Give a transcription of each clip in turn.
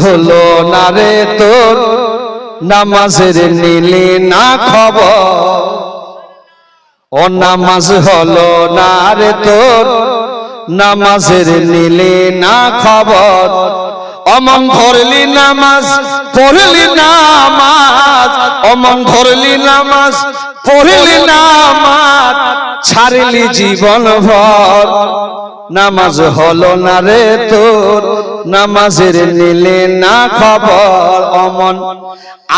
হলো না রে তোর, নামাজের নিলি না খবর। ও নামাজ হলো না রে তোর, নামাজের নিলি না খবর। অমন ধরলি নামাজ পড়লি নামাজ, অমন ধরলি নামাজ পড়লি নামাজ, ছাড়লি জীবন ভর। নামাজ হলো না রে তোর, নামাজের নিলে না খবর। অমন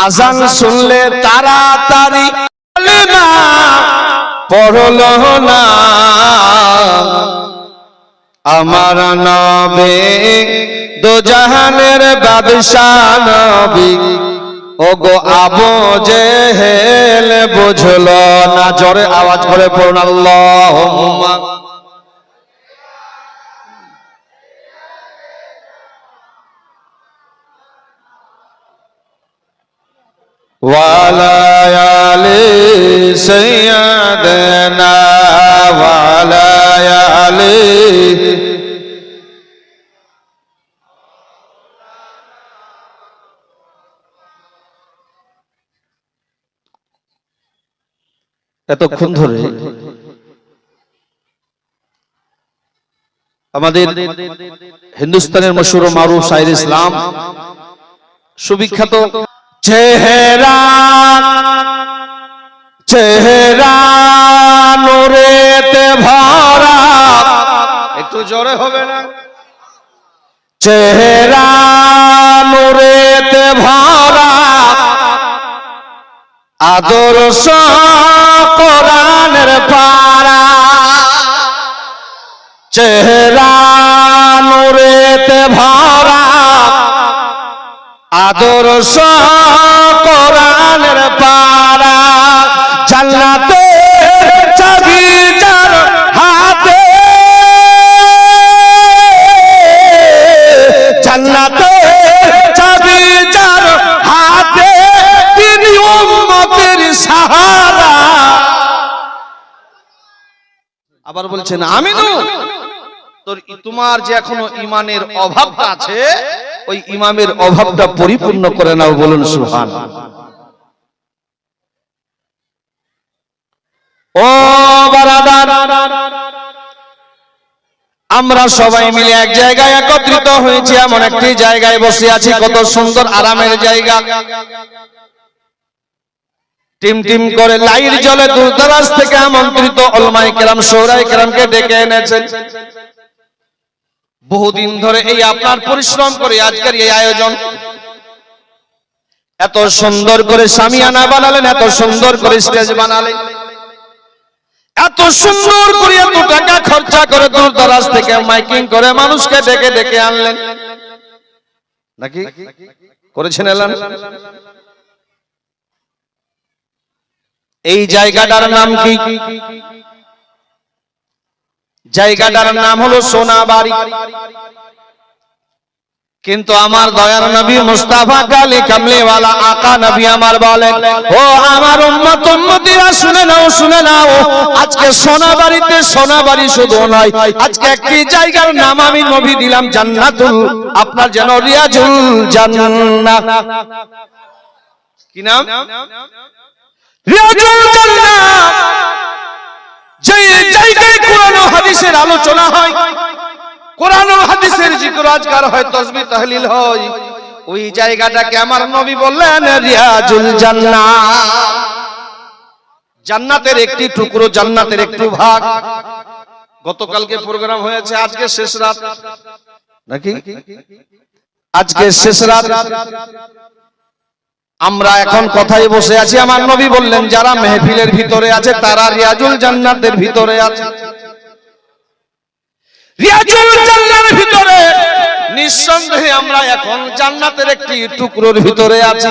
আজান শুনলে তাড়াতাড়ি না পড়লো না আমার নবী, দোজাহানের বাদশাহ নবী। ওগো আবু জেহেল বুঝলো না। জোরে আওয়াজ করে পড়ুন আল্লাহুম্মা। ওয়ালা আলি সাইয়্যিদানা ওয়ালা আলি। এতক্ষণ ধরে আমাদের হিন্দুস্তানের মশহুর মারুফ শায়ের ইসলাম সুবিখ্যাত চেহারা চেহারা নূরেতে ভরা, একটু জোরে হবে না? চেহারা নূরেতে ভরা, আদর্শ কোরআনের পারা। চেহারা নূরেতে ভরা, আদর্শ কোরআনের পারা। জান্নাতে চাবি যার হাতে, জান্নাতে চাবি যার হাতে, তিনি উম্মতের সাহারা। আবার বলছেন আমিনু। তোমার যে এখনো ঈমানের অভাবটা আছে, ওই ইমামের অভাবটা পরিপূর্ণ করে নাও, বলুন সুবহানাল্লাহ। ও বারাদার, আমরা সবাই মিলে এক জায়গায় একত্রিত হয়েছি, এমন একটি জায়গায় বসে আছি, কত সুন্দর আরামের জায়গা। টিম টিম করে লাইট জ্বলে, দূর দরাজ থেকে আমন্ত্রিত উলামায়ে কেরাম শোরায়ে কেরামকে ডেকে এনেছেন। বহুদিন ধরে এই আপনার পরিশ্রম করে আজকের এই আয়োজন, এত সুন্দর করে শামিয়ানা বানালেন, এত সুন্দর করে স্টেজ বানালেন, এত সুন্দর করে এত টাকা খরচা করে দূর দরাজ থেকে মাইকিং করে মানুষকে ডেকে ডেকে আনলেন, নাকি করেছেন এলান? এই জায়গাটার নাম কি? জায়গাটার নাম হলো সোনাবাড়ি। কিন্তু আমার দয়ার নবী মুস্তাফা কালী কামলিওয়ালা আকা নবী আমার বলেন, ও আমার উম্মত উম্মতিরা শুনে নাও, শুনে নাও, আজকে সোনাবাড়িতে সোনাবাড়ি শুধু নয়, আজকে একটি জায়গার নাম আমি নবী দিলাম জান্নাতুল, আপনার যেন রিয়াজুল জান্নাহ। কি নাম? রিয়াজুল জান্নাহ। যে জায়গায় কোরআন ও হাদিসের আলোচনা হয়, কোরআন ও হাদিসের জিকির আজকার হয়, তাসবিহ তাহলিল হয়, ওই জায়গাটাকে আমার নবী বললেন রিয়াজুল জান্নাহ। জান্নাতের একটি টুকরো, জান্নাতের একটি ভাগ। গতকালকে প্রোগ্রাম হয়েছে, আজকে শেষ রাত, নাকি? আজকে শেষ রাত। আমরা এখন কথায় বসে আছি, আমার নবী বললেন যারা মেহফিলের ভিতরে আছে তারা রিয়াজুল জান্নাতের ভিতরে আছে। রিয়াজুল জান্নাতের ভিতরে নিঃসন্দেহে আমরা এখন জান্নাতের একটি টুকরোর ভিতরে আছি,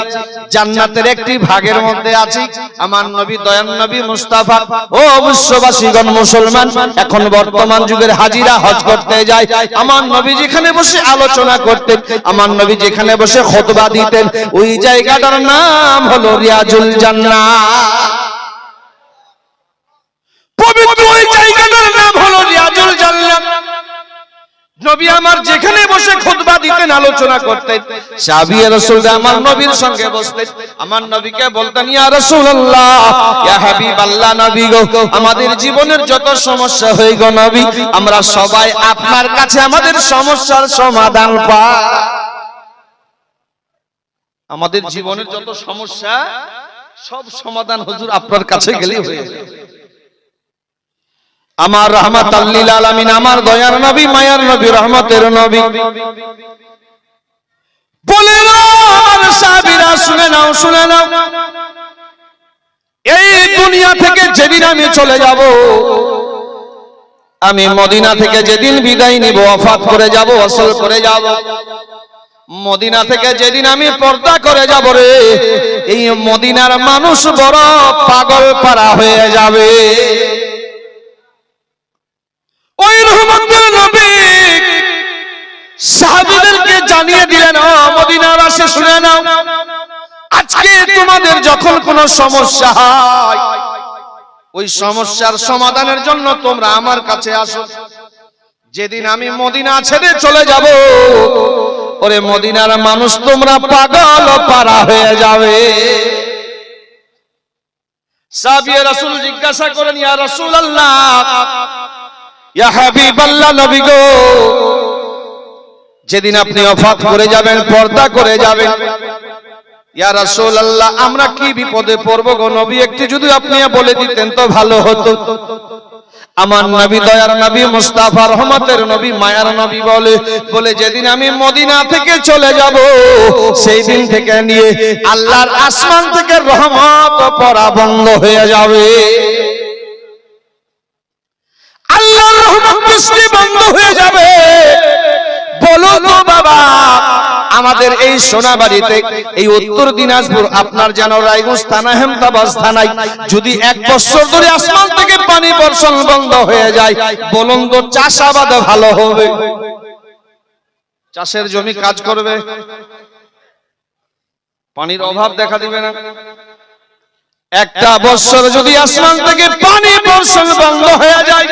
জান্নাতের একটি ভাগের মধ্যে আছি। আমার নবী দয়ান নবী মুস্তাফা, ও বিশ্ববাসীগণ মুসলমান, এখন বর্তমান যুগের হাজিরা হজ করতে যায়, আমার নবী যেখানে বসে আলোচনা করতেন, আমার নবী যেখানে বসে খুতবা দিতেন, ওই জায়গাটার নাম হলো রিয়াজুল জান্নাহ। পবিত্র ওই জায়গাটার নাম হলো রিয়াজুল জান্নাহ। নবী আমার যেখানে বসে খুতবা দিতেন, আলোচনা করতেন, সাহাবী রাসূলরা আমার নবীর সঙ্গে বসতেন, আমার নবীকে বলতেন, ইয়া রাসূলুল্লাহ, ইয়া হাবিবাল্লাহ, নবী গো, আমাদের জীবনের যত সমস্যা হই গো নবী, আমরা সবাই আপনার কাছে আমাদের সমস্যার সমাধান পাই। আমাদের জীবনের যত সমস্যা সব সমাধান হুজুর আপনার কাছে গেলেই হয়ে যায়। আমার রাহমাতাল লিল আলামিন, আমার দয়ার নবী, মায়ার নবী, রহমতের নবী বলে না, আমার সাহাবীরা শুনে নাও, শুনে নাও, এই দুনিয়া থেকে যেদিন আমি চলে যাব, আমি মদিনা থেকে যেদিন বিদায় নিব, ওয়াফাত করে যাব, ওয়াসল করে যাব, মদিনা থেকে যেদিন আমি পর্দা করে যাব রে, এই মদিনার মানুষ বড় পাগল পারা হয়ে যাবে। ওই রহমতের নবী সাহাবীদেরকে জানিয়ে দিলেন, ও মদিনাবাসী শুনে নাও, আজকে তোমাদের যখন কোনো সমস্যা হয়, ওই সমস্যার সমাধানের জন্য তোমরা আমার কাছে আসো। যেদিন আমি মদিনা ছেড়ে চলে যাব, ওরে মদিনার মানুষ তোমরা পাগল পারা হয়ে যাবে। সাহাবী রাসূল জিজ্ঞাসা করেন, ইয়া রাসূলুল্লাহ, ইয়া হাবিবাল্লাহ, নবী গো, যেদিন আপনি ওফাত করে যাবেন, পর্দা করে যাবেন, ইয়া রাসূলুল্লাহ, আমরা কি বিপদে পড়ব গো নবী, একটু যদি আপনি বলে দিতেন তো ভালো হতো। আমার নবী, দয়ার নবী, মুস্তাফা, রহমতের নবী, মায়ার নবী বলে যেদিন আমি মদিনা থেকে চলে যাব, সেই দিন থেকে নিয়ে আল্লাহর আসমান থেকে রহমত পড়া বন্ধ হয়ে যাবে, আল্লাহর রহমত বৃষ্টি বন্ধ হয়ে যাবে। বলো তো বাবা, আমাদের এই সোনাবাড়িতে, এই উত্তর দিনাজপুর, আপনার যেন রায়গঞ্জ থানা, হেমতাবাদ থানায় যদি 1 বছর ধরে আসমান থেকে পানি বর্ষণ বন্ধ হয়ে যায়, বলুন তো চাষাবাদ ভালো হবে? চাষের জমি কাজ করবে? পানির অভাব দেখা দিবে না? 1 বছর যদি আসমান থেকে পানি বর্ষণ বন্ধ হয়ে যায়,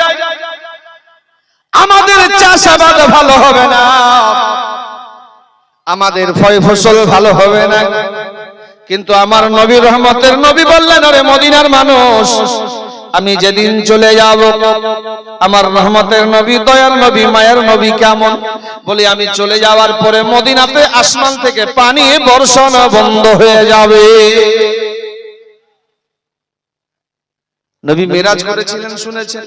আমাদের চাষাবাদ ভালো হবে না, আমাদের ফসল ভালো হবে না। কিন্তু আমার নবী, রহমতের নবী বললেন, আরে মদিনার মানুষ, আমি যেদিন চলে যাব, আমার রহমতের নবী, দয়ার নবী, মায়ের নবী কেমন বলি, আমি চলে যাওয়ার পরে মদিনাতে আসমান থেকে পানি বর্ষণ বন্ধ হয়ে যাবে। নবী মেরাজ করেছিলেন, শুনেছেন?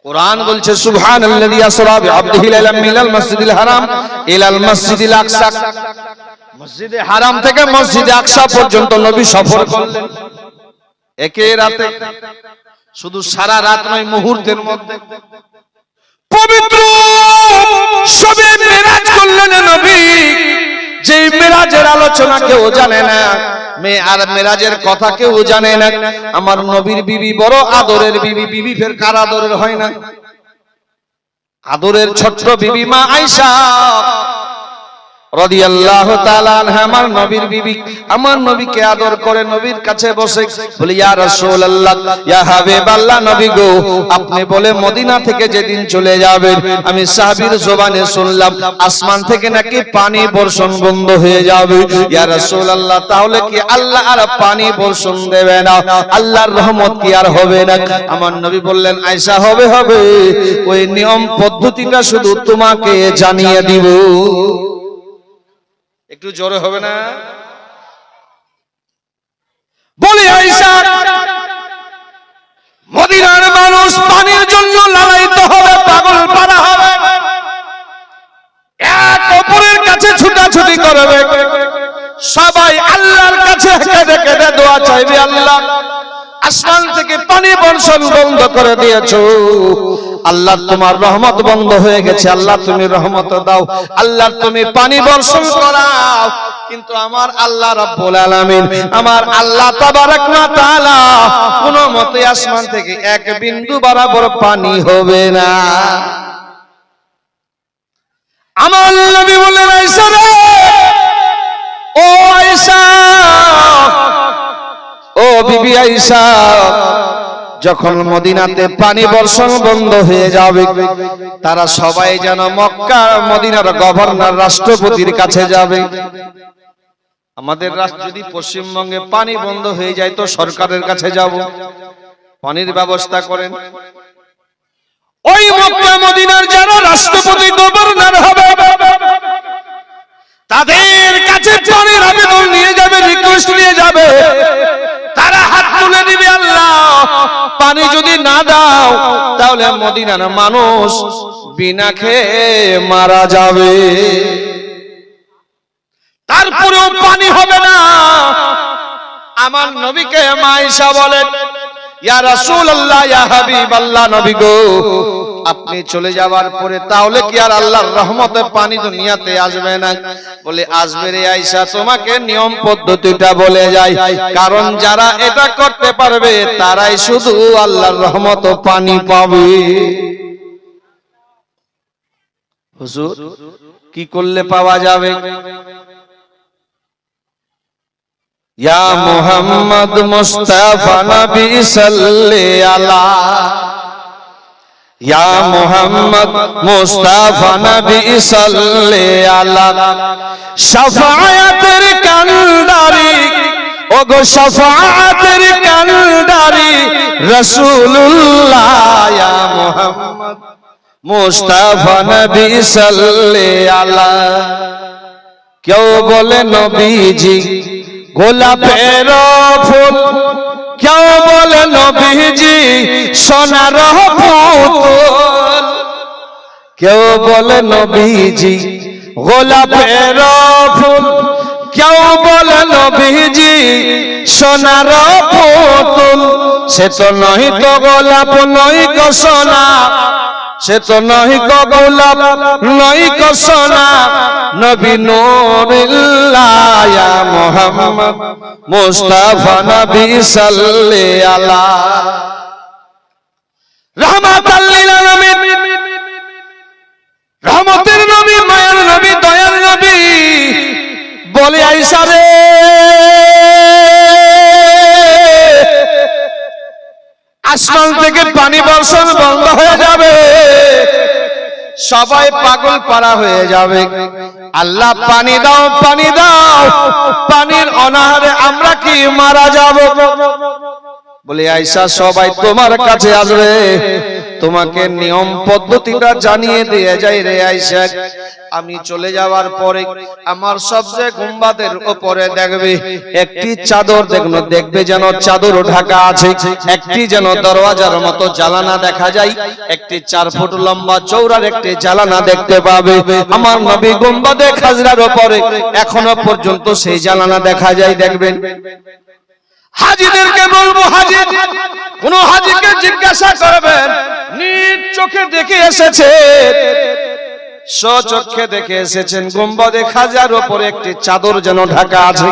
কোরআন বলছে, সুবহানাল্লাযী আসরা বিআবদিহি লাইলাম মিনাল মাসজিদিল হারাম ইলাল মাসজিদিল আকসা, মসজিদে হারাম থেকে মসজিদে আকসা পর্যন্ত নবী সফর করলেন একে রাতে, শুধু সারা রাত নয়, মুহূর্তের মধ্যে পবিত্র সবে মেরাজ করলেন নবী। যে মেরাজের আলোচনা কেউ জানে না, আর মেরাজের কথা কেউ জানে না। আমার নবীর বিবি বড় আদরের বিবি, বিবি ফের কার আদরের হয় না? আদরের ছোট্ট বিবি মা আয়েশা রাদিয়াল্লাহু তাআলা আনহা, আমার নবীর বিবি, আমার নবীকে আদর করে নবীর কাছে বসে বলে, ইয়া রাসূলুল্লাহ, ইয়া হাবিবাল্লাহ, নবী গো, আপনি বলে মদিনা থেকে যেদিন চলে যাবেন, আমি সাহাবীর জবানে শুনলাম আসমান থেকে নাকি পানি বর্ষণ বন্ধ হয়ে যাবে। ইয়া রাসূলুল্লাহ, তাহলে কি আল্লাহ আর পানি বর্ষণ দেবে না? আল্লাহর রহমত কি আর হবে না? আমার নবী বললেন, আয়েশা, হবে, হবে, ওই নিয়ম পদ্ধতিটা শুধু তোমাকে জানিয়ে দিব। একটু জোরে হবে না? বলি, আয়েশা, মদিনার মানুষ পানির জন্য লালায়িত হবে, পাগল পারা হবে, এক অপরের কাছে ছুটাছুটি করবে, সবাই আল্লাহর কাছে কেঁদে কেঁদে দোয়া চাইবে, আল্লাহ আসমান থেকে পানি বর্ষণ বন্ধ করে দিয়েছো, আল্লাহ তোমার রহমত বন্ধ হয়ে গেছে, আল্লাহ তুমি রহমত দাও, আল্লাহ তুমি পানি বর্ষণ করাও। কিন্তু আমার আল্লাহ রাব্বুল আলামিন, আমার আল্লাহ তাবারক ওয়া তাআলা কোনো মতে আসমান থেকে 1 বিন্দু বরাবর পানি হবে না। আমার নবী বললেন, আয়েশা রে, ও আয়েশা, ও বিবি আয়েশা, যখন মদিনাতে পানি বর্ষণ বন্ধ হয়ে যাবে, তারা সবাই যেন মক্কা মদিনার গভর্নর রাষ্ট্রপতির কাছে যাবে। আমাদের রাষ্ট্র যদি পশ্চিমবঙ্গে পানি বন্ধ হয়ে যায় তো সরকারের কাছে যাব, পানির ব্যবস্থা করেন। ওই মক্কা মদিনার যারা রাষ্ট্রপতি গভর্নর হবে তাদের কাছে পানির আবেদন নিয়ে যাবে, রিকোয়েস্ট নিয়ে যাবে। তারা হাত তুলে দিবে, আল্লাহ পানি যদি না দাও তাহলে মদিনার মানুষ বিনা খেয়ে মারা যাবে। তারপরেও পানি হবে না। আমার নবীকে মা আয়েশা বলেন, ইয়া রাসূলুল্লাহ, ইয়া হাবিবাল্লাহ, নবী গো আপনি চলে যাওয়ার পরে তাহলে কি আর আল্লাহর রহমতে পানি দুনিয়াতে আসবে না? বলে আসবে রে আয়েশা, তোমাকে নিয়ম পদ্ধতিটা বলে যাই, কারণ যারা এটা করতে পারবে তারাই শুধু আল্লাহর রহমত পানি পাবে। হুজুর কি করলে পাওয়া যাবে? ইয়া মুহাম্মদ মুস্তাফা নবী সাল্লি আলা, ইয়া মুহাম্মদ মুস্তাফা নবী সাল্লি আলা, শাফায়াতের কান্ডারি, ওগো শাফায়াতের কান্ডারি রাসূলুল্লাহ, ইয়া মুহাম্মদ মুস্তাফা নবী সাল্লি আলা। কেউ বলে নবীজি গোলাপের ফুল, কেউ বলে নবীজি সোনার পুতুল, কেউ বলে নবীজি গোলাপের ফুল, কেউ বলে নবীজি সোনার পুতুল। সে তো নয় তো গোলাপ নয় গো সোনা, সে তো নয় গো গোলাপ নয় গো সোনা, নবী নূরুল্লাহ, ইয়া মুহাম্মদ মুস্তাফা নবী সাল্লি আলা, রাহমাতাল লিল আলামিন, রহমতের নবী, মায়ার নবী, দয়ার নবী। বলে আয়েশা রে, আসমান থেকে পানি বর্ষণ বন্ধ হয়ে যাবে, সবাই পাগল পারা হয়ে যাবে। আল্লাহ পানি দাও, পানি দাও, পানির অনাহারে আমরা কি মারা যাব? বলে আয়েশা সবাই তোমার কাছে আসবে, তোমাকে নিয়ম পদ্ধতিটা জানিয়ে দিয়ে যাই রে আয়েশা। আমি চলে যাওয়ার পরে আমার সবচেয়ে গুম্বাদের উপরে দেখবে একটি চাদর, দেখবে যেন চাদর ঢাকা আছে, একটি যেন দরওয়াজার মতো জানালা দেখা যায়, একটি 4 ফুট লম্বা চওড়ার একটি জানালা দেখতে পাবে। আমার নবী গুম্বাদে খাজরার উপরে এখনো পর্যন্ত সেই জানালা দেখা যায়, দেখবেন। হাজীদেরকে বলবো, হাজী কোন হাজীকে জিজ্ঞাসা করবেন, নিজ চোখে দেখে এসেছে, স্বচক্ষে দেখে এসেছেন গুম্বাদে খাজার উপরে একটি চাদর যেন ঢাকা আছে,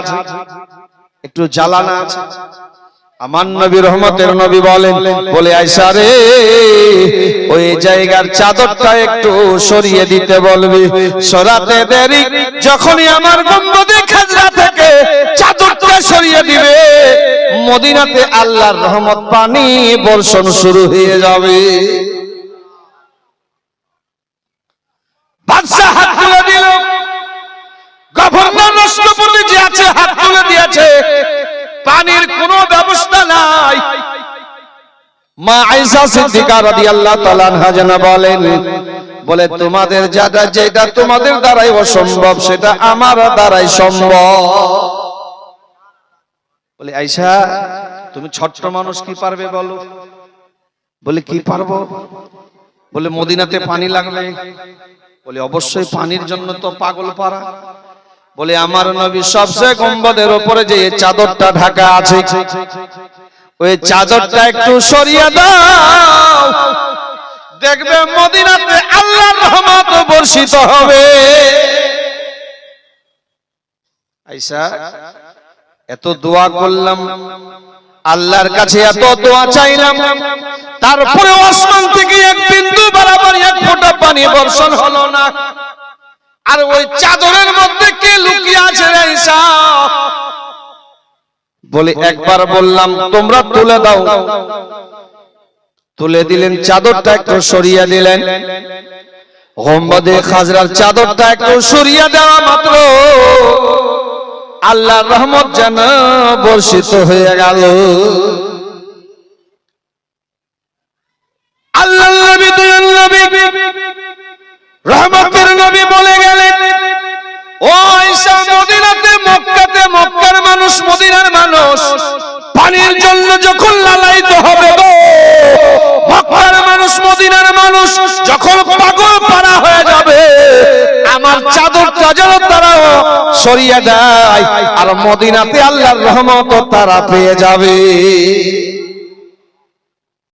একটু জ্বালানা আছে। আমার নবী রহমতের নবী বলেন, বলে আয়েশা রে ওই জায়গার চাদরটা একটু সরিয়ে দিতে বলবি। সরাতে দেরি, যখনই আমার গুম্বাদে খাজরা থেকে চাদরটা সরিয়ে দিবে মদিনাতে আল্লাহর রহমত পানি বর্ষণ শুরু হয়ে যাবে। বাদশা হাত তুলে দিল, গভর্নর রাষ্ট্রপতি যে আছে হাত তুলে দিয়েছে, পানির কোনো ব্যবস্থা নাই। মা আয়েশা সিদ্দিকা রাদিয়াল্লাহু তাআলা আনহা জানা বলেন, বলে তোমাদের যেটা তোমাদের দ্বারাই অসম্ভব সেটা আমার দ্বারাই সম্ভব। বলে আয়েশা তুমি ছোট্ট মানুষ কি পারবে বলো? বলে কি পারবো? বলে মদিনাতে পানি লাগবে। বলে অবশ্যই পানির জন্য তো পাগল পারা। বলে আমার নবী সবচেয়ে গুম্বাদের উপরে যে চাদরটা ঢাকা আছে ওই চাদরটা একটু সরিয়ে দাও, দেখবে মদিনাতে আল্লাহর রহমত বর্ষিত হবে। আয়েশা এত দোয়া করলাম, আল্লাহর কাছে এত দোয়া চাইলাম, তারপরে আসমান থেকে এক বিন্দু বরাবর এক ফোঁটা পানি বর্ষণ হলো না। আর ওই চাদরের মধ্যে কে লুকিয়ে আছে রে আয়েশা? বলে একবার বললাম তোমরা তুলে দাও, তুলে দিলেন, চাদরটা একটু সরিয়ে দিলেন। গম্বদে খাজরার চাদরটা একটু সরিয়ে দেওয়া মাত্র আল্লাহর রহমত যেন বর্ষিত হয়ে গেল। আল্লাহর নবী দয়াল নবী রহমতের নবী বলে গেলেন, ও আয়েশা, মদিনাতে মক্কাতে মক্কার মানুষ, মদিনার মানুষ পানির জন্য যখন লালায়িত হবে গো, মক্কার মানুষ মদিনার মানুষ যখন পাগল পারা হয়ে যাবে, আমার চাদরটা যেন তারা সরিয়ে দেয়, আর মদিনাতে আল্লাহর রহমত তারা পেয়ে যাবে।